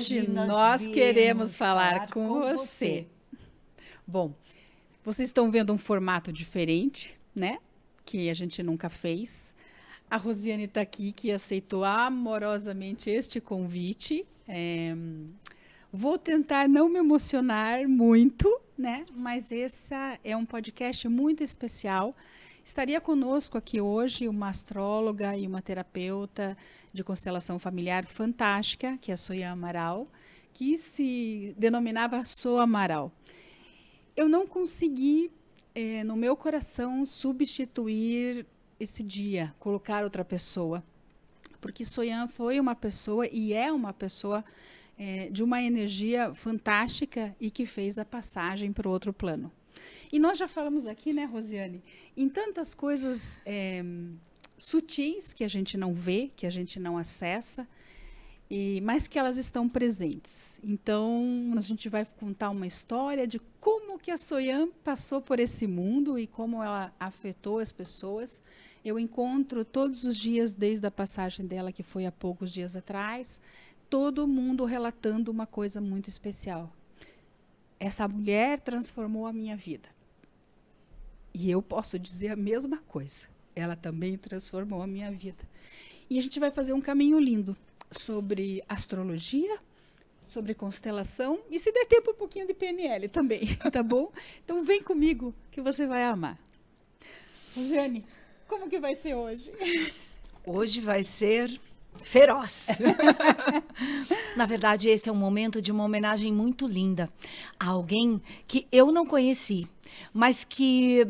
hoje nós queremos falar com você. Bom, vocês estão vendo um formato diferente, né? Que a gente nunca fez. A Rosiane está aqui, que aceitou amorosamente este convite. Vou tentar não me emocionar muito, né? Mas esse é um podcast muito especial. Estaria conosco aqui hoje uma astróloga e uma terapeuta de constelação familiar fantástica, que é a Soyan Amaral, que se denominava So Amaral. Eu não consegui, no meu coração, substituir esse dia, colocar outra pessoa, porque Soyan foi uma pessoa e é uma pessoa de uma energia fantástica e que fez a passagem para o outro plano. E nós já falamos aqui, né, Rosiane, em tantas coisas sutis que a gente não vê, que a gente não acessa, mas que elas estão presentes. Então, a gente vai contar uma história de como que a Soyan passou por esse mundo e como ela afetou as pessoas. Eu encontro todos os dias, desde a passagem dela, que foi há poucos dias atrás, todo mundo relatando uma coisa muito especial. Essa mulher transformou a minha vida. E eu posso dizer a mesma coisa. Ela também transformou a minha vida. E a gente vai fazer um caminho lindo sobre astrologia, sobre constelação e, se der tempo, um pouquinho de PNL também, tá bom? Então vem comigo que você vai amar. Rosiane, como que vai ser hoje? Hoje vai ser feroz. Na verdade, esse é um momento de uma homenagem muito linda a alguém que eu não conheci, mas que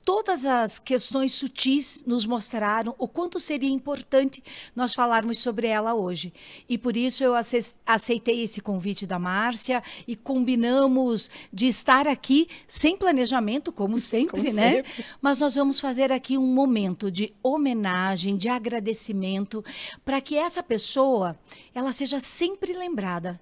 todas as questões sutis nos mostraram o quanto seria importante nós falarmos sobre ela hoje. E por isso eu aceitei esse convite da Márcia e combinamos de estar aqui sem planejamento, como sempre, como né? Sempre. Mas nós vamos fazer aqui um momento de homenagem, de agradecimento, para que essa pessoa, ela seja sempre lembrada,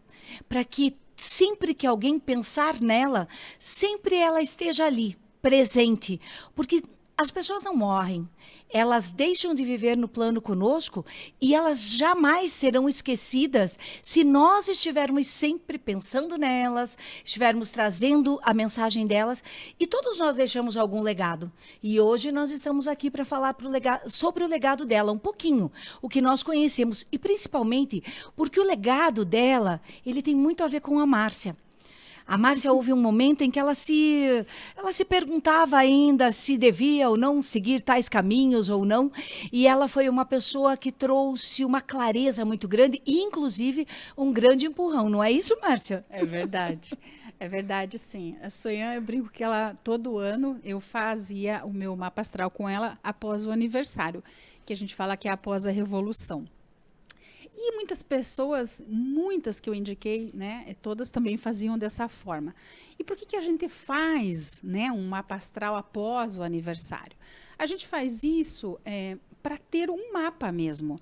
para que sempre que alguém pensar nela, sempre ela esteja ali, presente, porque as pessoas não morrem, elas deixam de viver no plano conosco e elas jamais serão esquecidas se nós estivermos sempre pensando nelas, estivermos trazendo a mensagem delas, e todos nós deixamos algum legado. E hoje nós estamos aqui para falar sobre o legado dela, um pouquinho, o que nós conhecemos, e principalmente porque o legado dela, ele tem muito a ver com a Márcia. A Márcia houve um momento em que ela se perguntava ainda se devia ou não seguir tais caminhos ou não. E ela foi uma pessoa que trouxe uma clareza muito grande e, inclusive, um grande empurrão. Não é isso, Márcia? É verdade. É verdade, sim. A Soyan, eu brinco que ela, todo ano, eu fazia o meu mapa astral com ela após o aniversário, que a gente fala que é após a Revolução. E muitas pessoas, muitas que eu indiquei, né, todas também faziam dessa forma. E por que a gente faz, né, um mapa astral após o aniversário? A gente faz isso para ter um mapa mesmo.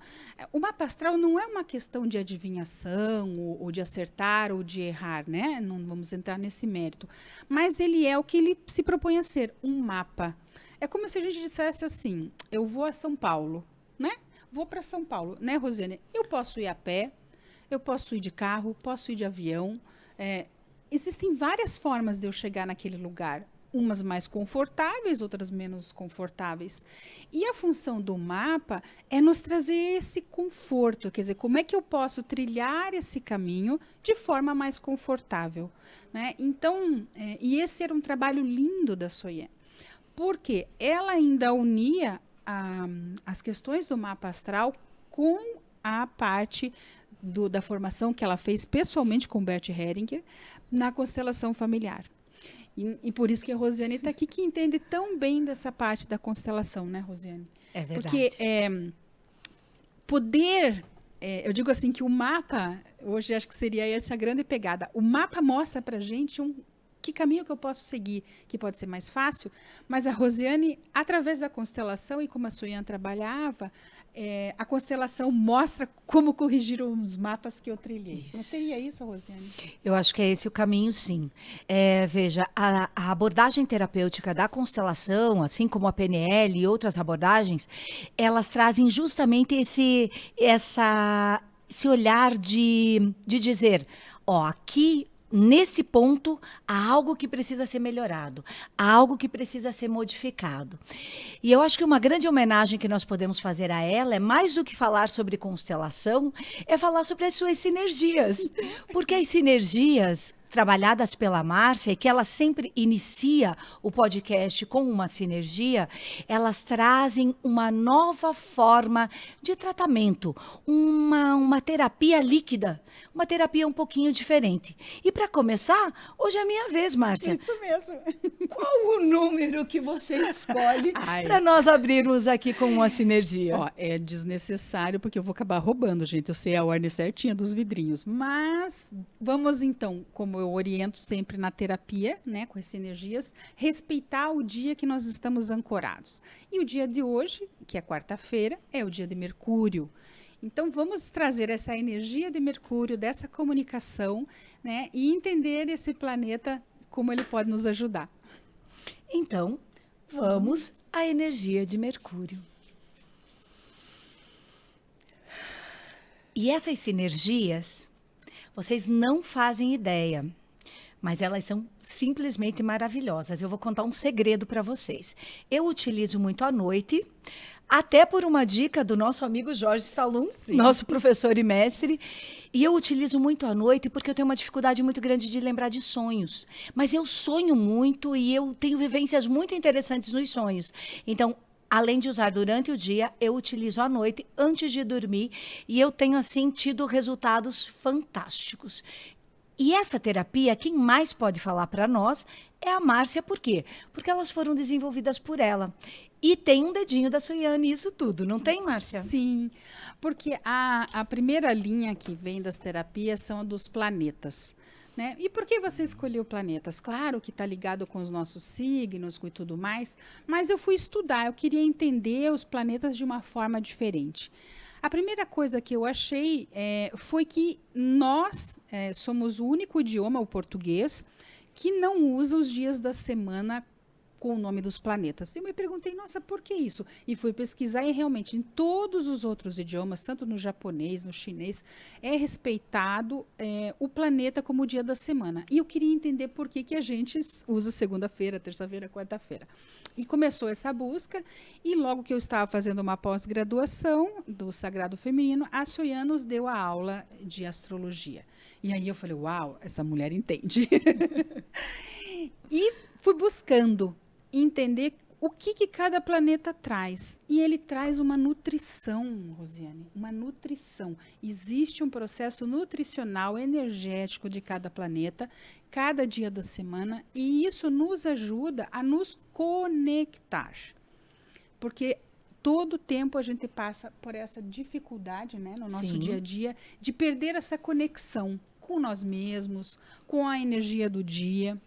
O mapa astral não é uma questão de adivinhação, ou de acertar ou de errar, né? Não vamos entrar nesse mérito. Mas ele é o que ele se propõe a ser, um mapa. É como se a gente dissesse assim, eu vou a São Paulo, né? Vou para São Paulo, né, Rosiane? Eu posso ir a pé, eu posso ir de carro, posso ir de avião. Existem várias formas de eu chegar naquele lugar. Umas mais confortáveis, outras menos confortáveis. E a função do mapa é nos trazer esse conforto. Quer dizer, como é que eu posso trilhar esse caminho de forma mais confortável, né? Então, e esse era um trabalho lindo da Soyan. Porque ela ainda unia as questões do mapa astral com a parte da formação que ela fez pessoalmente com Bert Hellinger na constelação familiar. E por isso que a Rosiane está aqui, que entende tão bem dessa parte da constelação, né, Rosiane? É verdade. Porque eu digo assim que o mapa, hoje acho que seria essa a grande pegada, o mapa mostra para a gente que caminho que eu posso seguir, que pode ser mais fácil, mas a Rosiane, através da constelação e como a Soyan trabalhava, a constelação mostra como corrigir os mapas que eu trilhei. Isso. Não seria isso, Rosiane? Eu acho que é esse o caminho, sim. Veja, a abordagem terapêutica da constelação, assim como a PNL e outras abordagens, elas trazem justamente essa esse olhar de dizer, ó, aqui nesse ponto há algo que precisa ser melhorado, há algo que precisa ser modificado. E eu acho que uma grande homenagem que nós podemos fazer a ela é mais do que falar sobre constelação, é falar sobre as suas sinergias. Porque as sinergias trabalhadas pela Márcia, e que ela sempre inicia o podcast com uma sinergia, elas trazem uma nova forma de tratamento, uma terapia líquida, uma terapia um pouquinho diferente. E para começar, hoje é a minha vez, Márcia. Isso mesmo. Qual o número que você escolhe para nós abrirmos aqui com uma sinergia? Ó, é desnecessário, porque eu vou acabar roubando, gente. Eu sei a ordem certinha dos vidrinhos. Mas vamos então, como eu oriento sempre na terapia, né, com as energias, respeitar o dia que nós estamos ancorados. E o dia de hoje, que é quarta-feira, é o dia de Mercúrio. Então, vamos trazer essa energia de Mercúrio, dessa comunicação, né, e entender esse planeta, como ele pode nos ajudar. Então, vamos à energia de Mercúrio. E essas sinergias, vocês não fazem ideia, mas elas são simplesmente maravilhosas. Eu vou contar um segredo para vocês. Eu utilizo muito à noite, até por uma dica do nosso amigo Jorge Salum, nosso professor e mestre. E eu utilizo muito à noite porque eu tenho uma dificuldade muito grande de lembrar de sonhos. Mas eu sonho muito e eu tenho vivências muito interessantes nos sonhos. Então, além de usar durante o dia, eu utilizo à noite, antes de dormir. E eu tenho, assim, tido resultados fantásticos. E essa terapia, quem mais pode falar para nós é a Márcia. Por quê? Porque elas foram desenvolvidas por ela. E tem um dedinho da Soiane nisso tudo, não tem, Márcia? Sim, porque a primeira linha que vem das terapias são a dos planetas. Né? E por que você escolheu planetas? Claro que está ligado com os nossos signos e tudo mais, mas eu fui estudar, eu queria entender os planetas de uma forma diferente. A primeira coisa que eu achei foi que nós somos o único idioma, o português, que não usa os dias da semana com o nome dos planetas. Eu me perguntei, nossa, por que isso? E fui pesquisar e realmente em todos os outros idiomas, tanto no japonês, no chinês, é respeitado o planeta como o dia da semana. E eu queria entender por que a gente usa segunda-feira, terça-feira, quarta-feira. E começou essa busca e logo que eu estava fazendo uma pós-graduação do Sagrado Feminino, a Soiane nos deu a aula de astrologia. E aí eu falei, uau, essa mulher entende. E fui buscando entender o que cada planeta traz. E ele traz uma nutrição, Rosiane, uma nutrição. Existe um processo nutricional, energético de cada planeta, cada dia da semana, e isso nos ajuda a nos conectar. Porque todo tempo a gente passa por essa dificuldade, né, no nosso dia a dia, de perder essa conexão com nós mesmos, com a energia do dia.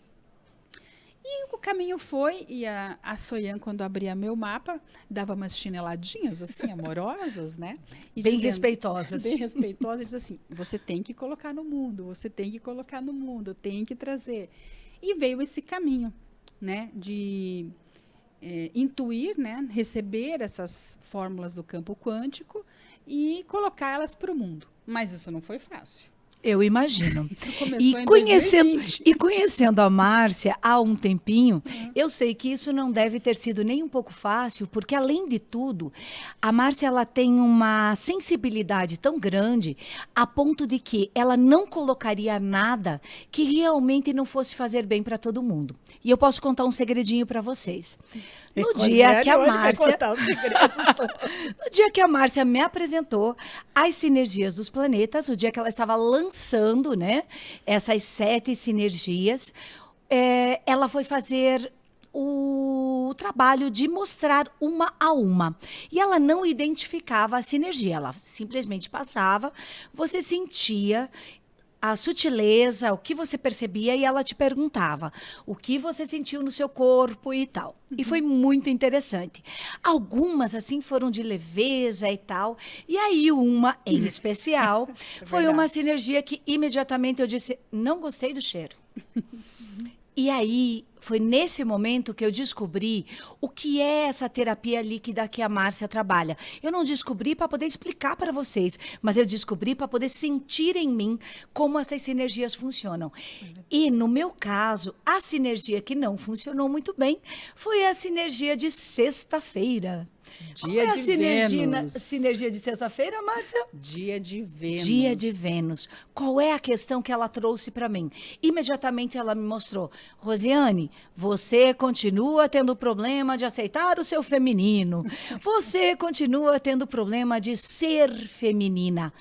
E o caminho foi, e a Soiane, quando abria meu mapa, dava umas chineladinhas, assim, amorosas, né? E bem respeitosas. Bem respeitosas, e diz assim, você tem que colocar no mundo, você tem que colocar no mundo, tem que trazer. E veio esse caminho, né, de intuir, né, receber essas fórmulas do campo quântico e colocá-las para o mundo. Mas isso não foi fácil. Eu imagino. Isso começou em 2020. E conhecendo a Márcia há um tempinho, eu sei que isso não deve ter sido nem um pouco fácil, porque, além de tudo, a Márcia ela tem uma sensibilidade tão grande a ponto de que ela não colocaria nada que realmente não fosse fazer bem para todo mundo. E eu posso contar um segredinho para vocês. No dia que a Márcia... No dia que a Márcia me apresentou as sinergias dos planetas, o dia que ela estava lançando, né, essas 7 sinergias, ela foi fazer o trabalho de mostrar uma a uma. E ela não identificava a sinergia, ela simplesmente passava, você sentia a sutileza, o que você percebia, e ela te perguntava o que você sentiu no seu corpo e tal. E foi muito interessante. Algumas, assim, foram de leveza e tal. E aí, uma, em especial, foi uma sinergia que imediatamente eu disse, não gostei do cheiro. E aí, foi nesse momento que eu descobri o que é essa terapia líquida que a Márcia trabalha. Eu não descobri para poder explicar para vocês, mas eu descobri para poder sentir em mim como essas sinergias funcionam. E, no meu caso, a sinergia que não funcionou muito bem foi a sinergia de sexta-feira. Qual é a sinergia de sexta-feira, Márcia? Dia de Vênus. Dia de Vênus. Qual é a questão que ela trouxe para mim? Imediatamente ela me mostrou. Rosiane, você continua tendo problema de aceitar o seu feminino. Você continua tendo problema de ser feminina.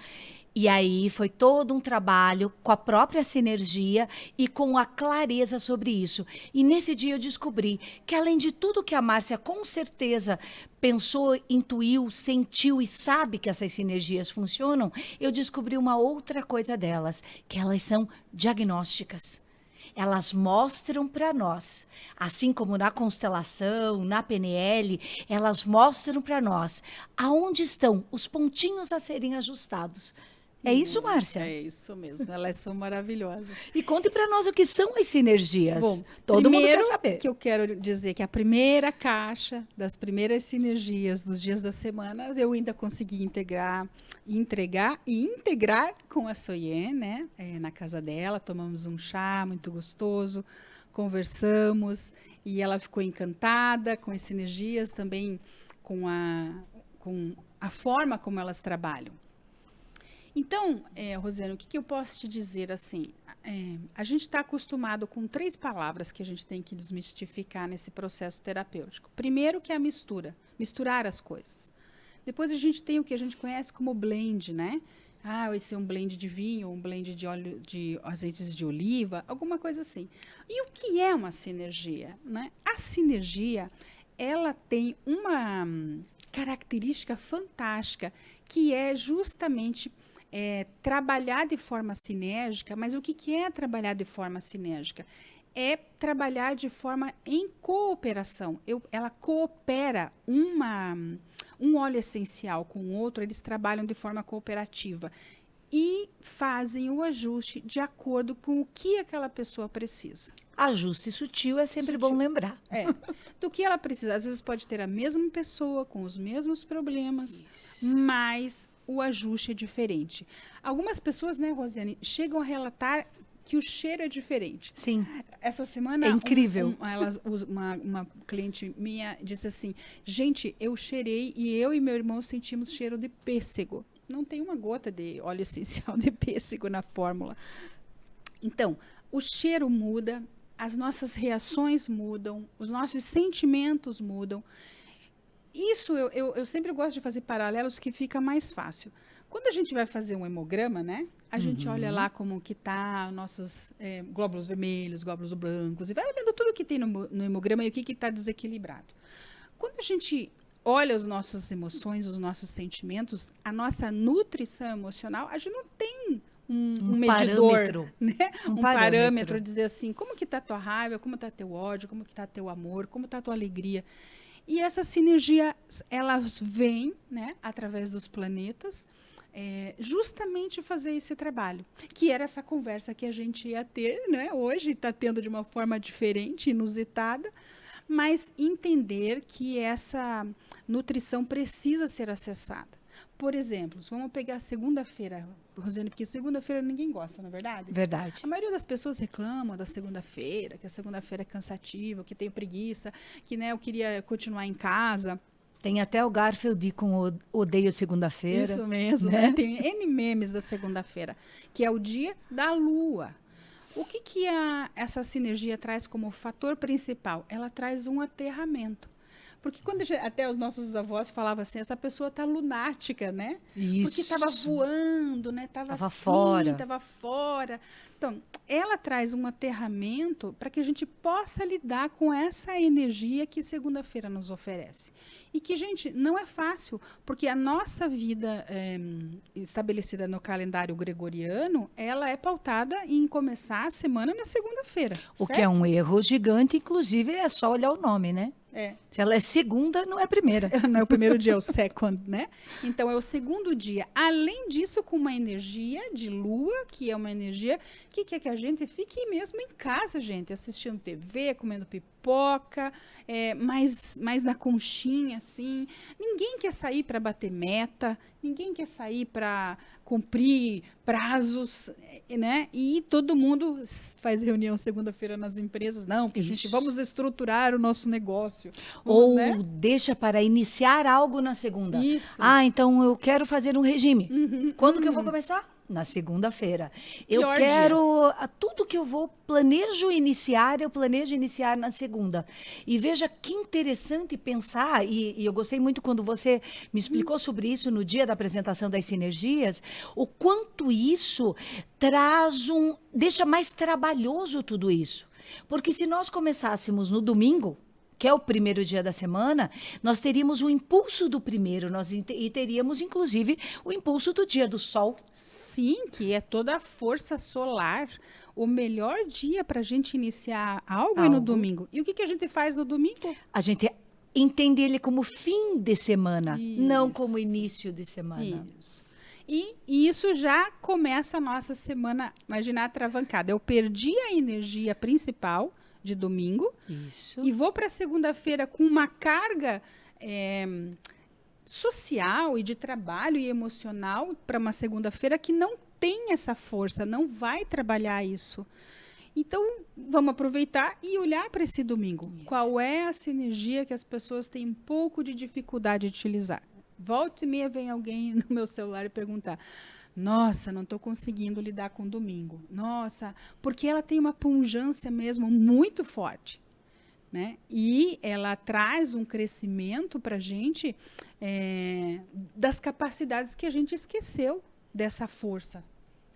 E aí foi todo um trabalho com a própria sinergia e com a clareza sobre isso. E nesse dia eu descobri que, além de tudo que a Márcia com certeza pensou, intuiu, sentiu e sabe que essas sinergias funcionam, eu descobri uma outra coisa delas, que elas são diagnósticas. Elas mostram para nós, assim como na constelação, na PNL, elas mostram para nós aonde estão os pontinhos a serem ajustados. É isso, Márcia? É isso mesmo, elas são maravilhosas. E conte para nós o que são as sinergias. Bom, todo mundo quer saber. Que eu quero dizer que a primeira caixa das primeiras sinergias dos dias da semana, eu ainda consegui entregar com a Soyen, né? Na casa dela, tomamos um chá muito gostoso, conversamos e ela ficou encantada com as sinergias, também com a forma como elas trabalham. Então, Rosiane, o que eu posso te dizer assim? A gente está acostumado com 3 palavras que a gente tem que desmistificar nesse processo terapêutico. Primeiro, que é a misturar as coisas. Depois a gente tem o que a gente conhece como blend, né? Esse é um blend de vinho, um blend de óleo de azeites de oliva, alguma coisa assim. E o que é uma sinergia, né? A sinergia, ela tem uma característica fantástica, que é justamente trabalhar de forma sinérgica. Mas o que é trabalhar de forma sinérgica? É trabalhar de forma em cooperação. Ela coopera um óleo essencial com o outro, eles trabalham de forma cooperativa e fazem o ajuste de acordo com o que aquela pessoa precisa. Ajuste sutil é sempre bom lembrar. Do que ela precisa. Às vezes pode ter a mesma pessoa com os mesmos problemas, mas o ajuste é diferente. Algumas pessoas, né, Rosiane, chegam a relatar que o cheiro é diferente. Sim. Essa semana... É incrível. Uma cliente minha disse assim, gente, eu cheirei e eu e meu irmão sentimos cheiro de pêssego. Não tem uma gota de óleo essencial de pêssego na fórmula. Então, o cheiro muda, as nossas reações mudam, os nossos sentimentos mudam. Isso eu sempre gosto de fazer paralelos que fica mais fácil. Quando a gente vai fazer um hemograma, né? A gente olha lá como que tá nossos glóbulos vermelhos, glóbulos brancos, e vai olhando tudo que tem no hemograma e o que está desequilibrado. Quando a gente olha as nossas emoções, os nossos sentimentos, a nossa nutrição emocional, a gente não tem um medidor, parâmetro, né? Um parâmetro, dizer assim, como que está tua raiva, como está teu ódio, como que está teu amor, como está tua alegria. E essa sinergia, elas vêm, né, através dos planetas, justamente fazer esse trabalho, que era essa conversa que a gente ia ter, né, hoje, está tendo de uma forma diferente, inusitada, mas entender que essa nutrição precisa ser acessada. Por exemplo, vamos pegar segunda-feira, Rosiane, porque segunda-feira ninguém gosta, não é verdade? Verdade. A maioria das pessoas reclamam da segunda-feira, que a segunda-feira é cansativa, que tenho preguiça, que, né, eu queria continuar em casa. Tem até o Garfield com Odeio Segunda-feira. Isso mesmo, né? Tem N memes da segunda-feira, que é o dia da lua. O que essa sinergia traz como fator principal? Ela traz um aterramento. Porque quando até os nossos avós falavam assim, essa pessoa está lunática, né? Isso. Porque estava voando, né? Estava assim, fora. Estava fora. Então, ela traz um aterramento para que a gente possa lidar com essa energia que segunda-feira nos oferece. E que, gente, não é fácil, porque a nossa vida estabelecida no calendário gregoriano, ela é pautada em começar a semana na segunda-feira. O que é um erro gigante, inclusive é só olhar o nome, né? Se ela é segunda, não é primeira. Não é o primeiro dia, é o second, né? Então, é o segundo dia. Além disso, com uma energia de lua, que é uma energia que quer que a gente fique mesmo em casa, gente, assistindo TV, comendo pipoca, mais na conchinha, assim. Ninguém quer sair para bater meta, ninguém quer sair para cumprir prazos, né? E todo mundo faz reunião segunda-feira nas empresas. Não, porque vamos estruturar o nosso negócio. Ou deixa para iniciar algo na segunda. Isso. Então eu quero fazer um regime. Quando que eu vou começar? Na segunda-feira. Eu Pior quero tudo que eu planejo iniciar na segunda. E veja que interessante pensar, e eu gostei muito quando você me explicou sobre isso no dia da apresentação das sinergias, o quanto isso deixa mais trabalhoso tudo isso. Porque se nós começássemos no domingo, que é o primeiro dia da semana, nós teríamos o impulso do primeiro, e teríamos, inclusive, o impulso do dia do sol. Sim, que é toda a força solar. O melhor dia para a gente iniciar algo é no domingo. E o que a gente faz no domingo? A gente entende ele como fim de semana, não como início de semana. Isso. E isso já começa a nossa semana, imagina, atravancada. Eu perdi a energia principal de domingo. Isso. E vou para segunda-feira com uma carga social e de trabalho e emocional para uma segunda-feira que não tem essa força, não vai trabalhar isso. Então, vamos aproveitar e olhar para esse domingo. Isso. Qual é essa energia que as pessoas têm um pouco de dificuldade de utilizar? Volta e meia vem alguém no meu celular e perguntar: nossa, não estou conseguindo lidar com domingo. Nossa, porque ela tem uma pungência mesmo muito forte, né? E ela traz um crescimento para a gente das capacidades que a gente esqueceu dessa força.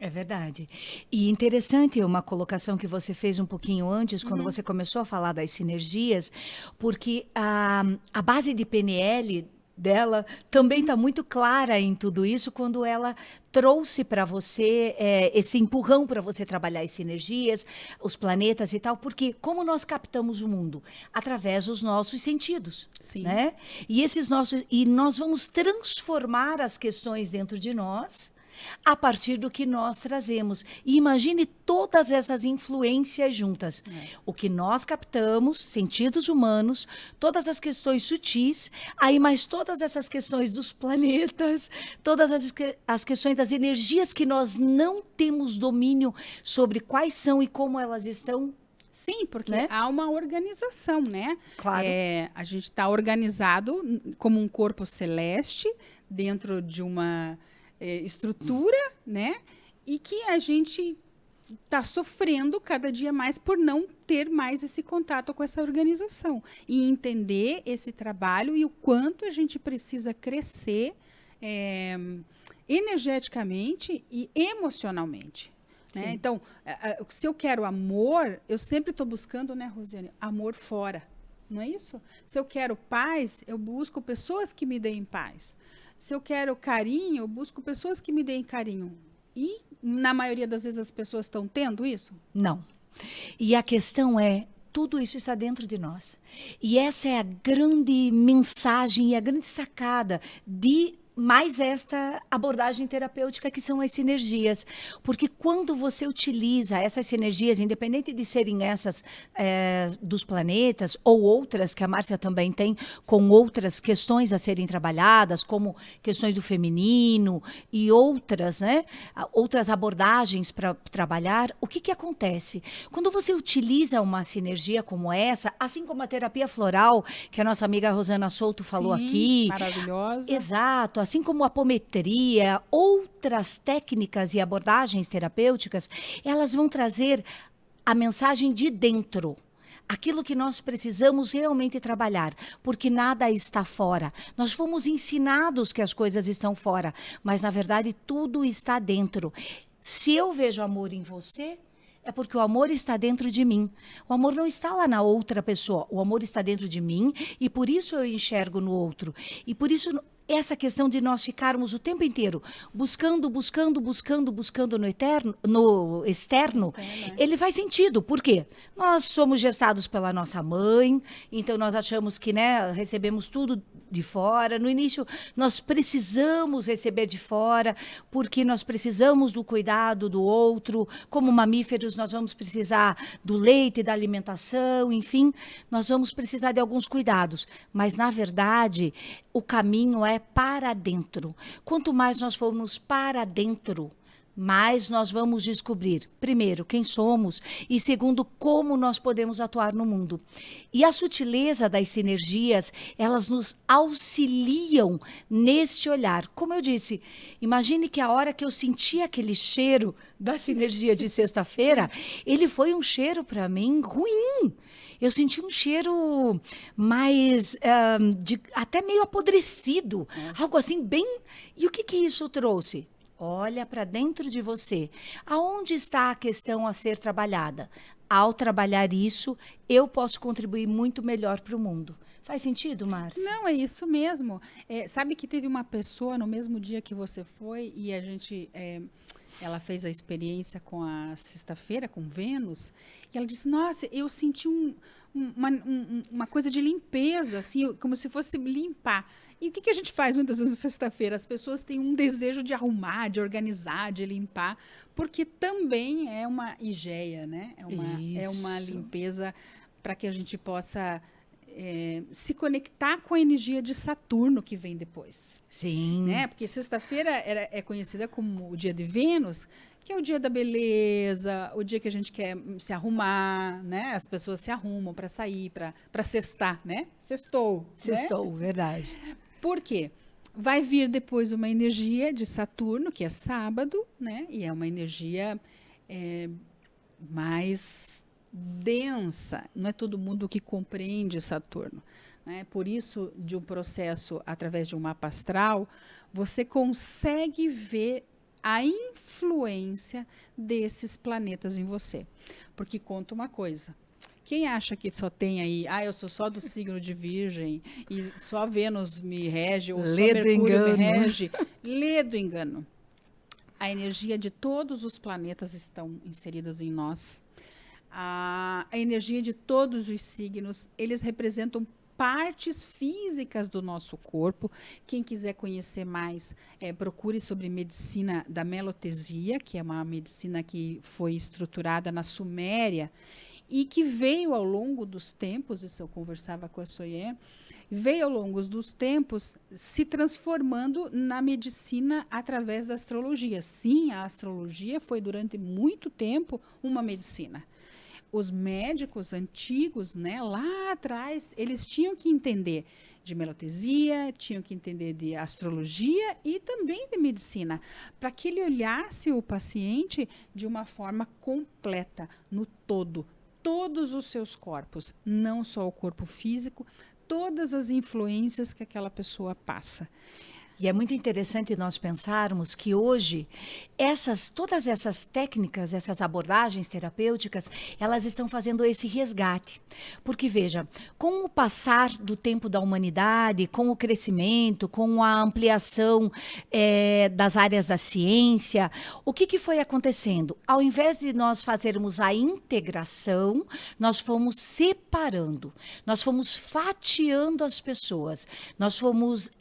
É verdade. E interessante uma colocação que você fez um pouquinho antes, quando você começou a falar das sinergias, porque a base de PNL dela também está muito clara em tudo isso, quando ela trouxe para você esse empurrão para você trabalhar as sinergias, os planetas e tal, porque como nós captamos o mundo? Através dos nossos sentidos. Sim. Né? E nós vamos transformar as questões dentro de nós a partir do que nós trazemos. E imagine todas essas influências juntas. O que nós captamos, sentidos humanos, todas as questões sutis, aí mais todas essas questões dos planetas, todas as questões das energias que nós não temos domínio sobre quais são e como elas estão. Sim, porque há uma organização, né? Claro. A gente está organizado como um corpo celeste dentro de uma estrutura, né? E que a gente está sofrendo cada dia mais por não ter mais esse contato com essa organização e entender esse trabalho e o quanto a gente precisa crescer energeticamente e emocionalmente. Né? Então, se eu quero amor, eu sempre estou buscando, né, Rosiane, amor fora. Não é isso? Se eu quero paz, eu busco pessoas que me deem paz. Se eu quero carinho, eu busco pessoas que me deem carinho. E, na maioria das vezes, as pessoas estão tendo isso? Não. E a questão tudo isso está dentro de nós. E essa é a grande mensagem e a grande sacada de mais esta abordagem terapêutica, que são as sinergias. Porque quando você utiliza essas sinergias, independente de serem essas dos planetas ou outras que a Márcia também tem, com outras questões a serem trabalhadas, como questões do feminino e outras, né? Outras abordagens para trabalhar, o que acontece? Quando você utiliza uma sinergia como essa, assim como a terapia floral, que a nossa amiga Rosana Souto falou aqui. Maravilhosa. Exato. Assim como a apometria, outras técnicas e abordagens terapêuticas, elas vão trazer a mensagem de dentro. Aquilo que nós precisamos realmente trabalhar, porque nada está fora. Nós fomos ensinados que as coisas estão fora, mas na verdade tudo está dentro. Se eu vejo amor em você, é porque o amor está dentro de mim. O amor não está lá na outra pessoa. O amor está dentro de mim e por isso eu enxergo no outro. E por isso essa questão de nós ficarmos o tempo inteiro buscando no externo, ele faz sentido. Por quê? Nós somos gestados pela nossa mãe, então nós achamos que, né, recebemos tudo de fora. No início, nós precisamos receber de fora, porque nós precisamos do cuidado do outro. Como mamíferos, nós vamos precisar do leite, da alimentação, enfim, nós vamos precisar de alguns cuidados. Mas, na verdade, o caminho é para dentro. Quanto mais nós formos para dentro, mais nós vamos descobrir, primeiro, quem somos e, segundo, como nós podemos atuar no mundo. E a sutileza das sinergias, elas nos auxiliam neste olhar. Como eu disse, imagine que a hora que eu senti aquele cheiro da sinergia de sexta-feira, ele foi um cheiro para mim ruim. Eu senti um cheiro mais, até meio apodrecido, algo assim bem... E o que isso trouxe? Olha para dentro de você. Aonde está a questão a ser trabalhada? Ao trabalhar isso, eu posso contribuir muito melhor para o mundo. Faz sentido, Márcia? Não, é isso mesmo. Sabe que teve uma pessoa no mesmo dia que você foi e a gente... ela fez a experiência com a sexta-feira, com Vênus, e ela disse, nossa, eu senti uma coisa de limpeza, assim, como se fosse limpar. E o que a gente faz muitas vezes na sexta-feira? As pessoas têm um desejo de arrumar, de organizar, de limpar, porque também é uma higeia, né? É uma limpeza para que a gente possa se conectar com a energia de Saturno que vem depois. Sim. Né? Porque sexta-feira é conhecida como o dia de Vênus, que é o dia da beleza, o dia que a gente quer se arrumar, né? As pessoas se arrumam para sair, para sextar, né? Sextou. Sextou, né? Verdade. Por quê? Vai vir depois uma energia de Saturno, que é sábado, né? E é uma energia mais densa. Não é todo mundo que compreende Saturno. Né? Por isso, de um processo através de um mapa astral, você consegue ver a influência desses planetas em você. Porque conta uma coisa. Quem acha que só tem aí, eu sou só do signo de Virgem e só Vênus me rege, ou só Mercúrio me rege, lê do engano. A energia de todos os planetas estão inseridas em nós. A energia de todos os signos, eles representam partes físicas do nosso corpo. Quem quiser conhecer mais, procure sobre medicina da melotesia, que é uma medicina que foi estruturada na Suméria, e que veio ao longo dos tempos, isso eu conversava com a Soye, veio ao longo dos tempos se transformando na medicina através da astrologia. Sim, a astrologia foi durante muito tempo uma medicina. Os médicos antigos, né, lá atrás, eles tinham que entender de melotesia, tinham que entender de astrologia e também de medicina, para que ele olhasse o paciente de uma forma completa, no todo. Todos os seus corpos, não só o corpo físico, todas as influências que aquela pessoa passa. E é muito interessante nós pensarmos que hoje todas essas técnicas, essas abordagens terapêuticas, elas estão fazendo esse resgate. Porque, veja, com o passar do tempo da humanidade, com o crescimento, com a ampliação das áreas da ciência, o que foi acontecendo? Ao invés de nós fazermos a integração, nós fomos separando, nós fomos fatiando as pessoas, nós fomos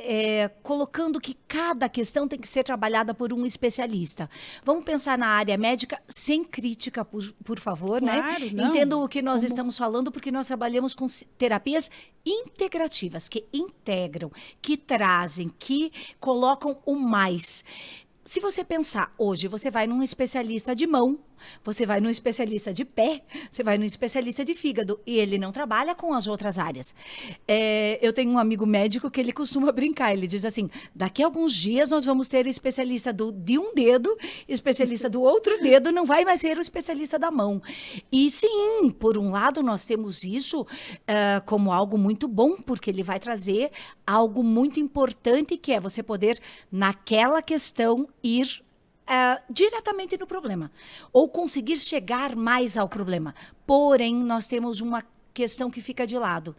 colocando que cada questão tem que ser trabalhada por um especialista. Vamos pensar na área médica sem crítica, por favor, claro, né? Não. Entendo o que nós estamos falando, porque nós trabalhamos com terapias integrativas, que integram, que trazem, que colocam o mais. Se você pensar, hoje você vai num especialista de mão, você vai num especialista de pé, você vai num especialista de fígado, e ele não trabalha com as outras áreas. Eu tenho um amigo médico que ele costuma brincar, ele diz assim, daqui a alguns dias nós vamos ter especialista de um dedo, especialista do outro dedo, não vai mais ser o especialista da mão. E sim, por um lado nós temos isso como algo muito bom, porque ele vai trazer algo muito importante, que é você poder, naquela questão, ir diretamente no problema, ou conseguir chegar mais ao problema. Porém, nós temos uma questão que fica de lado.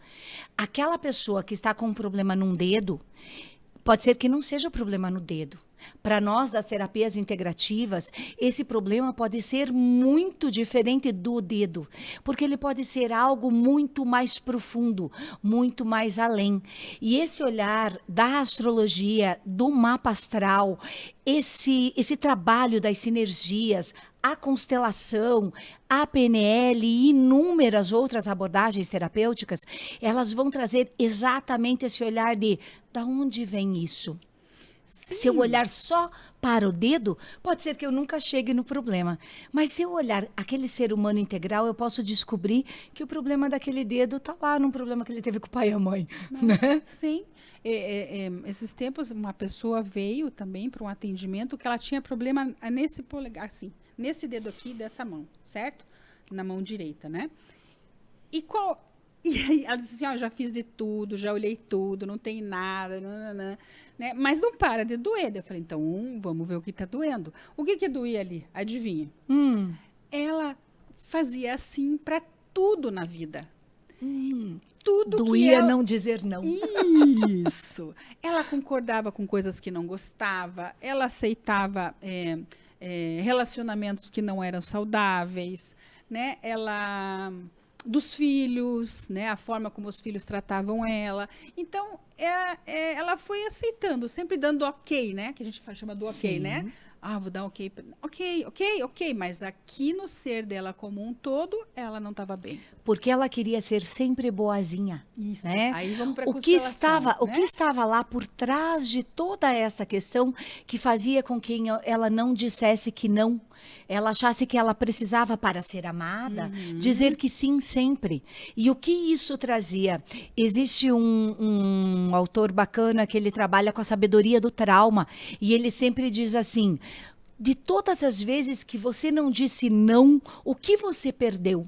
Aquela pessoa que está com um problema num dedo, Pode ser que não seja o problema no dedo. Para nós, das terapias integrativas, esse problema pode ser muito diferente do dedo, porque ele pode ser algo muito mais profundo, muito mais além. E esse olhar da astrologia, do mapa astral, esse trabalho das sinergias, a constelação, a PNL e inúmeras outras abordagens terapêuticas, elas vão trazer exatamente esse olhar de onde vem isso? Sim. Se eu olhar só para o dedo, pode ser que eu nunca chegue no problema. Mas se eu olhar aquele ser humano integral, eu posso descobrir que o problema daquele dedo está lá num problema que ele teve com o pai e a mãe. Né? Sim. Esses tempos, uma pessoa veio também para um atendimento que ela tinha problema nesse polegar, assim, nesse dedo aqui dessa mão, certo? Na mão direita, né? E aí ela disse assim, ó, já fiz de tudo, já olhei tudo, não tem nada, nananã, né? Mas não para de doer. Eu falei, então vamos ver o que está doendo. O que doía ali? Adivinha? Ela fazia assim para tudo na vida. Tudo Doía que ela... não dizer não. Isso. Ela concordava com coisas que não gostava, ela aceitava relacionamentos que não eram saudáveis, né? Ela... dos filhos, né? A forma como os filhos tratavam ela. Então, ela foi aceitando, sempre dando ok, né? Que a gente chama do ok, Sim. né? Ah, vou dar ok. Ok. Mas aqui no ser dela como um todo, ela não estava bem. Porque ela queria ser sempre boazinha. Isso. Né? Aí vamos para o que estava lá por trás de toda essa questão que fazia com que ela não dissesse que não, ela achasse que ela precisava para ser amada, dizer que sim sempre. E o que isso trazia? Existe um autor bacana que ele trabalha com a sabedoria do trauma e ele sempre diz assim: de todas as vezes que você não disse não, o que você perdeu?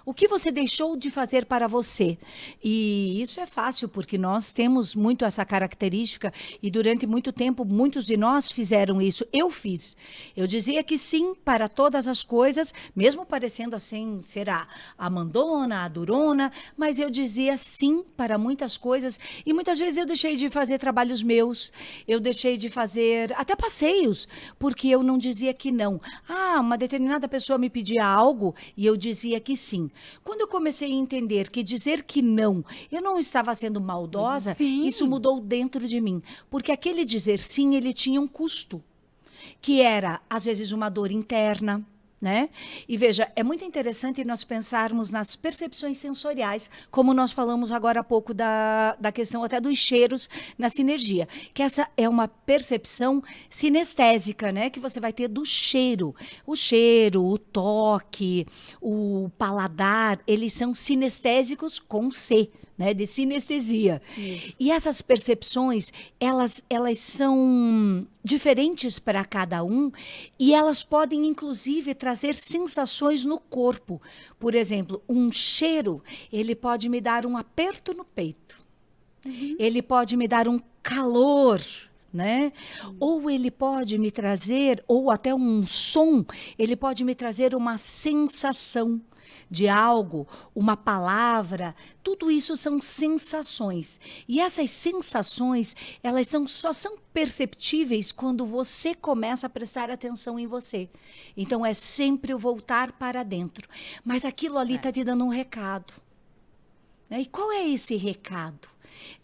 O que você deixou de fazer para você? E isso é fácil, porque nós temos muito essa característica e durante muito tempo muitos de nós fizeram isso. Eu fiz. Eu dizia que sim para todas as coisas, mesmo parecendo assim ser a mandona, a durona, mas eu dizia sim para muitas coisas e muitas vezes eu deixei de fazer trabalhos meus, eu deixei de fazer até passeios, porque eu não dizia que não. Uma determinada pessoa me pedia algo e eu dizia que sim. Quando eu comecei a entender que dizer que não, eu não estava sendo maldosa, Sim. isso mudou dentro de mim. Porque aquele dizer sim, ele tinha um custo, que era, às vezes, uma dor interna, né? E veja, é muito interessante nós pensarmos nas percepções sensoriais, como nós falamos agora há pouco da questão até dos cheiros na sinergia, que essa é uma percepção sinestésica, né? Que você vai ter do cheiro. O cheiro, o toque, o paladar, eles são sinestésicos com C, né, de sinestesia. Isso. E essas percepções, elas são diferentes para cada um e elas podem, inclusive, trazer sensações no corpo. Por exemplo, um cheiro, ele pode me dar um aperto no peito. Ele pode me dar um calor, né? Ou ele pode me trazer, ou até um som, ele pode me trazer uma sensação de algo, uma palavra, tudo isso são sensações. E essas sensações, elas só são perceptíveis quando você começa a prestar atenção em você. Então, é sempre o voltar para dentro. Mas aquilo ali está te dando um recado. E qual é esse recado?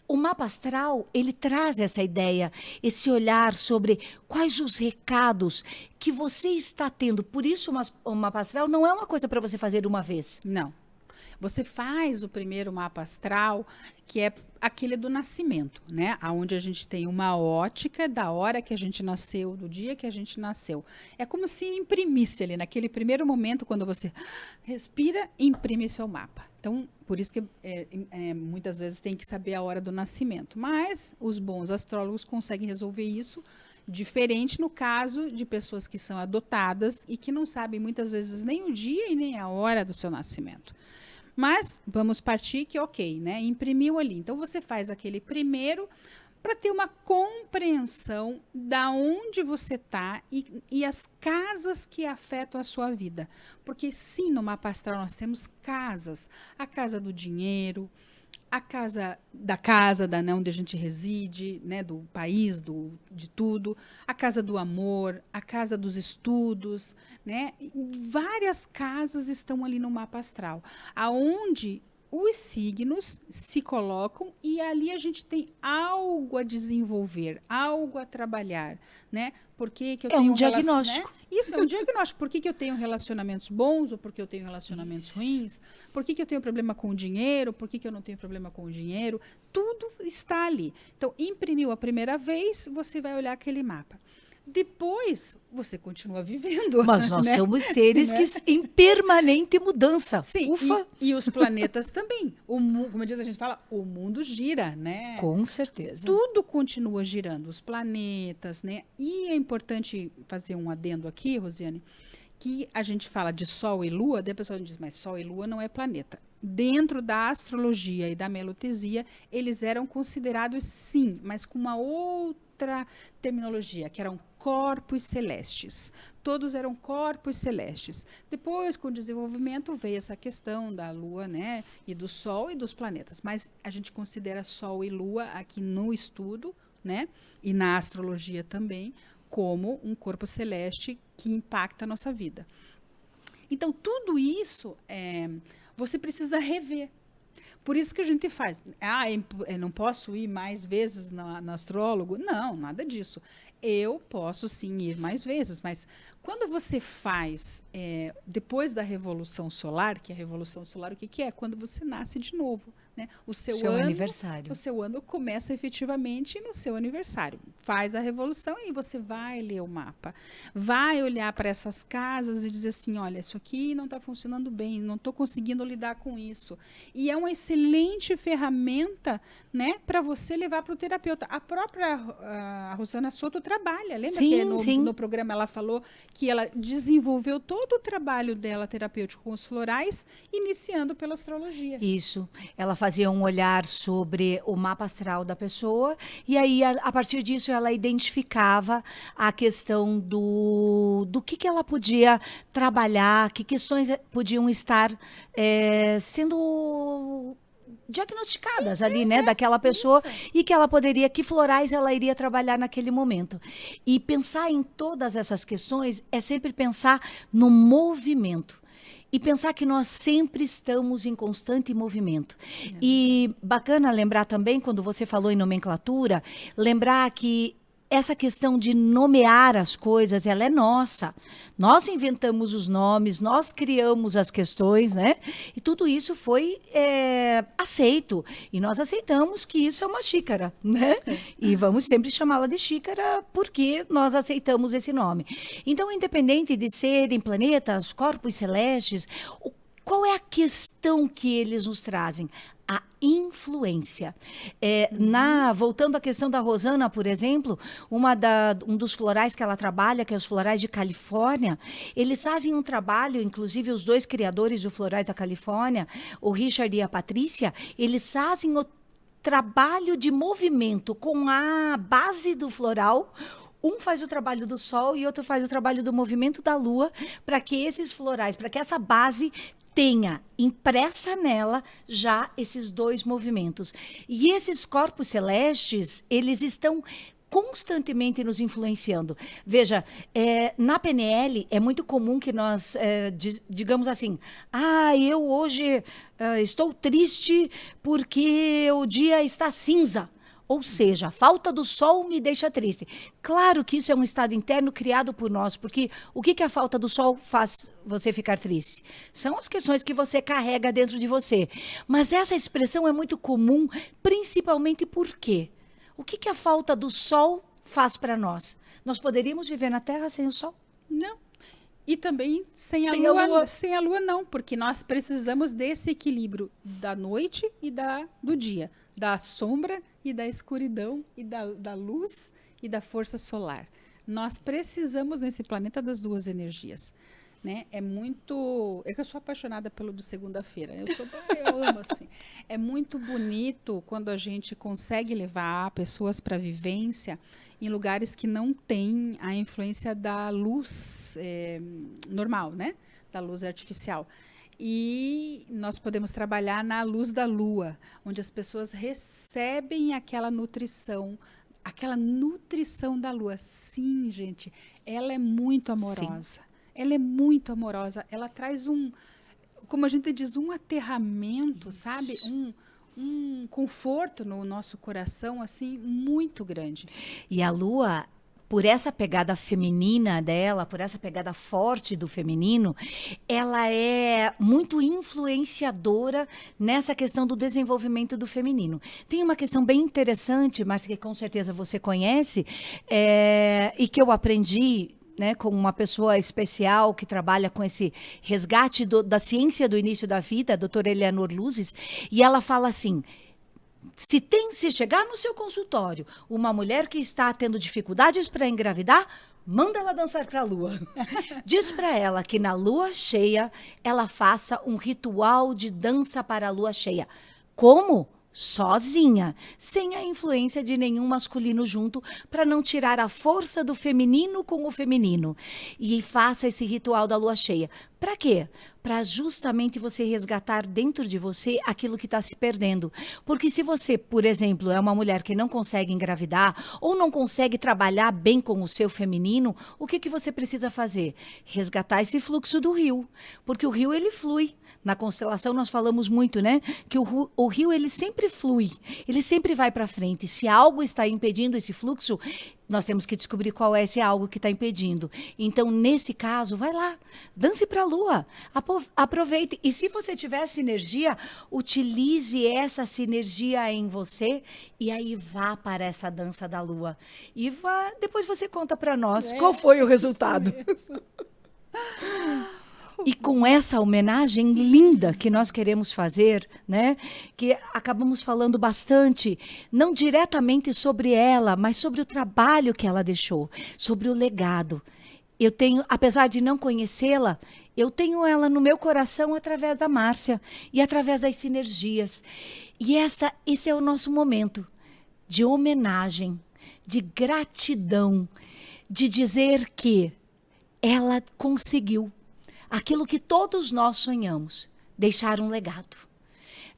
O mapa astral, ele traz essa ideia, esse olhar sobre quais os recados que você está tendo. Por isso, o mapa astral não é uma coisa para você fazer uma vez. Não. Você faz o primeiro mapa astral, que é aquele do nascimento, né? Onde a gente tem uma ótica da hora que a gente nasceu, do dia que a gente nasceu. É como se imprimisse ali, naquele primeiro momento, quando você respira, imprime seu mapa. Então, por isso que muitas vezes tem que saber a hora do nascimento. Mas os bons astrólogos conseguem resolver isso diferente no caso de pessoas que são adotadas e que não sabem muitas vezes nem o dia e nem a hora do seu nascimento. Mas vamos partir que ok, né? Imprimiu ali. Então você faz aquele primeiro para ter uma compreensão da onde você está e as casas que afetam a sua vida. Porque sim, no mapa astral nós temos casas. A casa do dinheiro, da casa, onde a gente reside, né, do país, de tudo, a casa do amor, a casa dos estudos, né? Várias casas estão ali no mapa astral, aonde os signos se colocam e ali a gente tem algo a desenvolver, algo a trabalhar, né? Por que que eu É tenho um diagnóstico. Né? Isso é um diagnóstico. Por que que eu tenho relacionamentos bons ou por que eu tenho relacionamentos ruins? Por que que eu tenho problema com o dinheiro? Por que que eu não tenho problema com o dinheiro? Tudo está ali. Então, imprimiu a primeira vez, você vai olhar aquele mapa. Depois, você continua vivendo. Mas nós né? somos seres Né? que em permanente mudança. Sim, Ufa! e os planetas também. Como diz a gente fala, o mundo gira, né? Com certeza. Tudo continua girando, os planetas, né? E é importante fazer um adendo aqui, Rosiane, que a gente fala de Sol e Lua, daí a pessoa diz, mas Sol e Lua não é planeta. Dentro da astrologia e da melotesia, eles eram considerados sim, mas com uma outra terminologia, que eram corpos celestes. Todos eram corpos celestes. Depois, com o desenvolvimento, veio essa questão da Lua, né, e do Sol e dos planetas. Mas a gente considera Sol e Lua aqui no estudo, né, e na astrologia também, como um corpo celeste que impacta a nossa vida. Então, tudo isso você precisa rever. Por isso que a gente faz. Eu não posso ir mais vezes no astrólogo? Não, nada disso. Eu posso sim ir mais vezes, mas quando você faz depois da Revolução Solar, que a Revolução Solar o que é? Quando você nasce de novo. Né? O seu aniversário. O seu ano começa efetivamente no seu aniversário. Faz a revolução e você vai ler o mapa. Vai olhar para essas casas e dizer assim, olha, isso aqui não está funcionando bem, não estou conseguindo lidar com isso. E é uma excelente ferramenta, né, para você levar para o terapeuta. A própria Rosana Soto trabalha. Lembra que no programa ela falou que ela desenvolveu todo o trabalho dela terapêutico com os florais, iniciando pela astrologia. Isso. Ela fazia um olhar sobre o mapa astral da pessoa e aí, a partir disso, ela identificava a questão do que ela podia trabalhar, que questões podiam estar sendo diagnosticadas ali, né, daquela pessoa e que ela poderia, que florais ela iria trabalhar naquele momento. E pensar em todas essas questões é sempre pensar no movimento. E pensar que nós sempre estamos em constante movimento. E bacana lembrar também, quando você falou em nomenclatura, lembrar que essa questão de nomear as coisas, ela é nossa. Nós inventamos os nomes, nós criamos as questões, né? E tudo isso foi aceito. E nós aceitamos que isso é uma xícara, né? E vamos sempre chamá-la de xícara porque nós aceitamos esse nome. Então, independente de serem planetas, corpos celestes, qual é a questão que eles nos trazem? A influência. Voltando à questão da Rosana, por exemplo, um dos florais que ela trabalha, que é os florais de Califórnia, eles fazem um trabalho, inclusive os dois criadores dos florais da Califórnia, o Richard e a Patrícia, eles fazem o trabalho de movimento com a base do floral. Um faz o trabalho do sol e outro faz o trabalho do movimento da lua, para que esses florais, para que essa base tenha impressa nela já esses dois movimentos. E esses corpos celestes, eles estão constantemente nos influenciando. Veja, na PNL é muito comum que nós digamos assim, eu hoje estou triste porque o dia está cinza. Ou seja, a falta do sol me deixa triste. Claro que isso é um estado interno criado por nós, porque o que a falta do sol faz você ficar triste? São as questões que você carrega dentro de você. Mas essa expressão é muito comum, principalmente por quê? O que a falta do sol faz para nós? Nós poderíamos viver na Terra sem o sol? Não. E também sem a lua. Sem a lua, não, porque nós precisamos desse equilíbrio da noite e do dia, da sombra e da escuridão, e da luz e da força solar. Nós precisamos nesse planeta das duas energias. Né? É que eu sou apaixonada pelo de segunda-feira. Eu amo assim. É muito bonito quando a gente consegue levar pessoas para vivência em lugares que não tem a influência da luz normal, né? Da luz artificial. E nós podemos trabalhar na luz da lua, onde as pessoas recebem aquela nutrição da lua. Sim, gente, ela é muito amorosa. Sim. Ela é muito amorosa. Ela traz como a gente diz, um aterramento, isso, sabe? Um conforto no nosso coração, assim, muito grande. E a lua, por essa pegada feminina dela, por essa pegada forte do feminino, ela é muito influenciadora nessa questão do desenvolvimento do feminino. Tem uma questão bem interessante, mas que com certeza você conhece, e que eu aprendi, né, com uma pessoa especial que trabalha com esse resgate da ciência do início da vida, a doutora Eleanor Luzes, e ela fala assim: se chegar no seu consultório uma mulher que está tendo dificuldades para engravidar, manda ela dançar para a lua. Diz para ela que na lua cheia ela faça um ritual de dança para a lua cheia. Como? Sozinha, sem a influência de nenhum masculino junto, para não tirar a força do feminino com o feminino. E faça esse ritual da lua cheia. Para quê? Para justamente você resgatar dentro de você aquilo que está se perdendo. Porque se você, por exemplo, é uma mulher que não consegue engravidar ou não consegue trabalhar bem com o seu feminino, o que você precisa fazer? Resgatar esse fluxo do rio. Porque o rio, ele flui. Na constelação nós falamos muito, né? Que o rio, ele sempre flui, ele sempre vai para frente. Se algo está impedindo esse fluxo, nós temos que descobrir qual é esse algo que está impedindo. Então, nesse caso, vai lá, dance para a lua, aproveite. E se você tiver sinergia, utilize essa sinergia em você e aí vá para essa dança da lua. E depois você conta para nós qual foi o resultado. E com essa homenagem linda que nós queremos fazer, né, que acabamos falando bastante, não diretamente sobre ela, mas sobre o trabalho que ela deixou, sobre o legado. Eu tenho, apesar de não conhecê-la, eu tenho ela no meu coração através da Márcia e através das sinergias. E esse é o nosso momento de homenagem, de gratidão, de dizer que ela conseguiu aquilo que todos nós sonhamos, deixar um legado.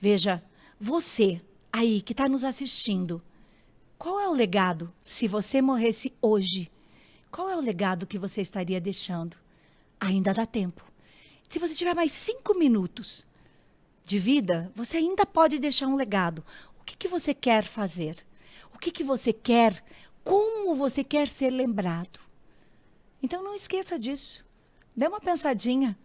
Veja, você aí que está nos assistindo, qual é o legado se você morresse hoje? Qual é o legado que você estaria deixando? Ainda dá tempo. Se você tiver mais 5 minutos de vida, você ainda pode deixar um legado. O que você quer fazer? O que você quer? Como você quer ser lembrado? Então não esqueça disso. Dê uma pensadinha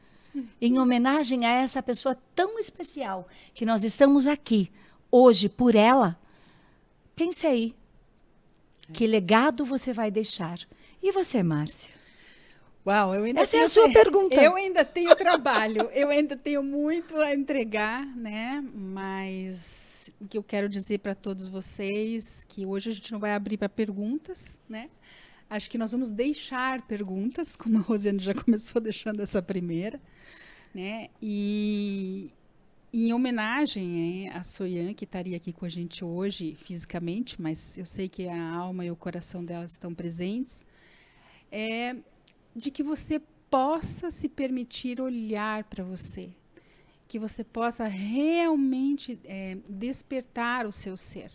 em homenagem a essa pessoa tão especial que nós estamos aqui hoje por ela. Pense aí, que legado você vai deixar? E você, Márcia? Uau, essa é a sua pergunta. Eu ainda tenho trabalho, eu ainda tenho muito a entregar, né? Mas o que eu quero dizer para todos vocês que hoje a gente não vai abrir para perguntas, né? Acho que nós vamos deixar perguntas, como a Rosiane já começou deixando essa primeira, né? E em homenagem a Soyan, que estaria aqui com a gente hoje fisicamente, mas eu sei que a alma e o coração dela estão presentes, de que você possa se permitir olhar para você, que você possa realmente despertar o seu ser.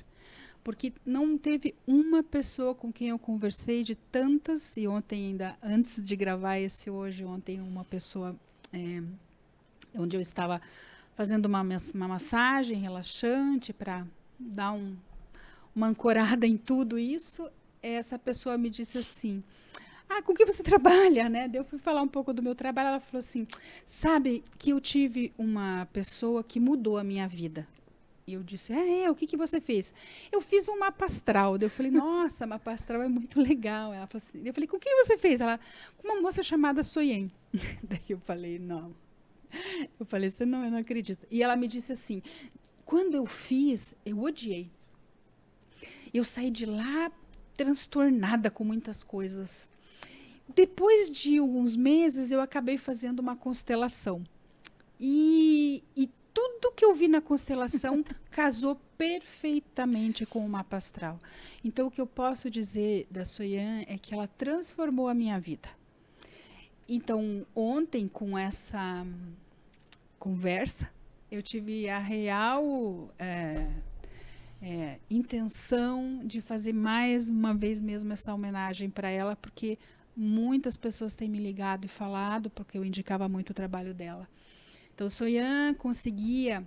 Porque não teve uma pessoa com quem eu conversei de tantas, e ontem ainda, antes de gravar esse hoje, ontem uma pessoa, onde eu estava fazendo uma massagem relaxante para dar uma ancorada em tudo isso, essa pessoa me disse assim, com que você trabalha, né? Daí eu fui falar um pouco do meu trabalho, ela falou assim, sabe que eu tive uma pessoa que mudou a minha vida. E eu disse, o que você fez? Eu fiz um mapa astral. Daí eu falei, nossa, mapa astral é muito legal. Ela falou assim, eu falei, com quem você fez? Ela, com uma moça chamada Soyan. Daí eu falei, não. Eu falei, eu não acredito. E ela me disse assim, quando eu fiz, eu odiei. Eu saí de lá transtornada com muitas coisas. Depois de alguns meses, eu acabei fazendo uma constelação. E tudo que eu vi na constelação casou perfeitamente com o mapa astral. Então, o que eu posso dizer da Soyan é que ela transformou a minha vida. Então, ontem, com conversa, eu tive a real intenção de fazer mais uma vez mesmo essa homenagem para ela, porque muitas pessoas têm me ligado e falado, porque eu indicava muito o trabalho dela. Então, Soyan conseguia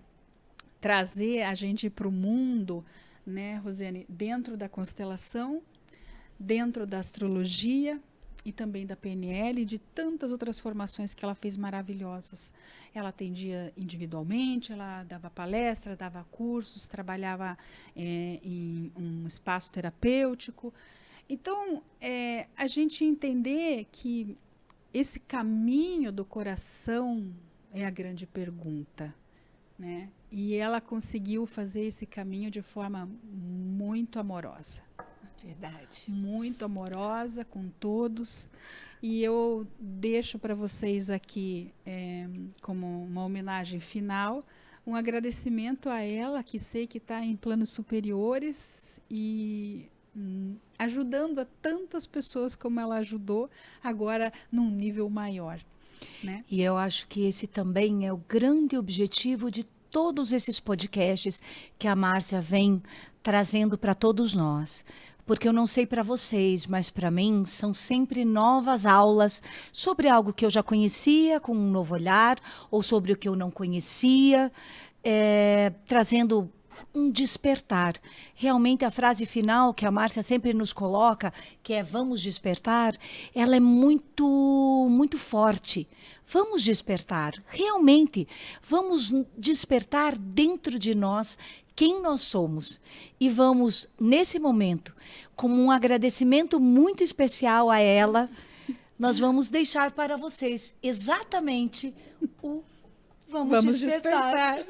trazer a gente para o mundo, né, Rosiane, dentro da constelação, dentro da astrologia e também da PNL e de tantas outras formações que ela fez maravilhosas. Ela atendia individualmente, ela dava palestra, dava cursos, trabalhava em um espaço terapêutico. Então, a gente entender que esse caminho do coração é a grande pergunta, né? E ela conseguiu fazer esse caminho de forma muito amorosa. Verdade. Muito amorosa com todos. E eu deixo para vocês aqui, como uma homenagem final, um agradecimento a ela, que sei que está em planos superiores e ajudando a tantas pessoas como ela ajudou, agora num nível maior, né? E eu acho que esse também é o grande objetivo de todos esses podcasts que a Márcia vem trazendo para todos nós. Porque eu não sei para vocês, mas para mim são sempre novas aulas sobre algo que eu já conhecia, com um novo olhar, ou sobre o que eu não conhecia, trazendo um despertar. Realmente a frase final que a Márcia sempre nos coloca, que é vamos despertar, ela é muito, muito forte. Vamos despertar, realmente, vamos despertar dentro de nós quem nós somos. E vamos, nesse momento, como um agradecimento muito especial a ela, nós vamos deixar para vocês exatamente o Vamos despertar.